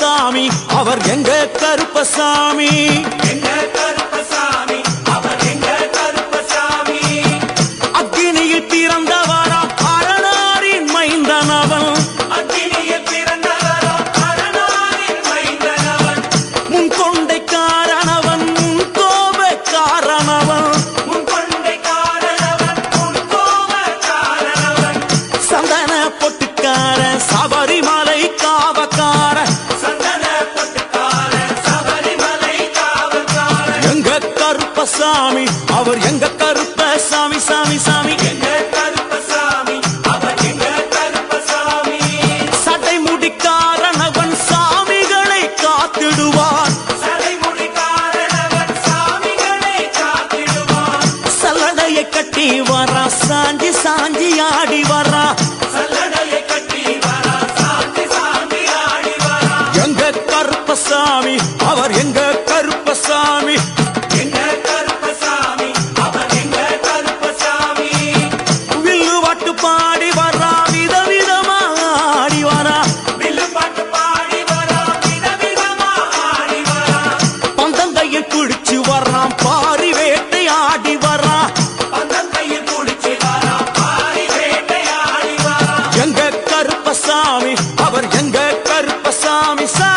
கருப்பசாமி அவர் எங்க கருப்பசாமி எங்க கருப்பசாமி அவர் எங்க கருப்பசாமி அக்கினியில் பிறந்தவரா அரணாரின் மைந்தனவன் அக்கினியில் பிறந்தவரா அரணாரின் மைந்தனவன் முன்கொண்டைக்காரனவன் முன்கோபக்காரனவன் முன்கொண்டைக்காரனவன் முன்கோபக்காரனவன் சந்தன பொட்டுக்கார சபரிமலை காவக்கார சந்தன பொட்டுக்கார சபரிமலை காவல்காரன் எங்க கருப்பசாமி அவர் எங்க கருப்பசாமி சாமி சாமி எங்க கருப்பசாமி அவர் எங்க கருப்பசாமி சடைமுடிக்காரனவன் சாமிகளை காத்திடுவான் சடைமுடிக்காரனவன் சாமிகளை காத்திடுவான் சல்லடையை கட்டி வரா சாஞ்சி சாஞ்சி ஆடி வரா சல்லடையை கட்டி வரா சாந்தி சாந்தி ஆடி வரா எங்க கருப்பசாமி அவர் எங்க கருப்பசாமி எங்க கருப்பசாமி அவர் எங்க கருப்பசாமி வில்லுவாட்டு பாடி வரா விதவிதமா ஆடி வரா வில்லு பாட்டு பாடி வரா விதவிதமா ஆடி வரா பந்தங்கையில் குடிச்சு வர்றான் பாரி வேட்டை ஆடி வரா பந்தங்கையில் குடிச்சு வரா பாரி வேட்டையாடி வரா எங்க கருப்பசாமி அவர் எங்க கருப்பசாமி சாமி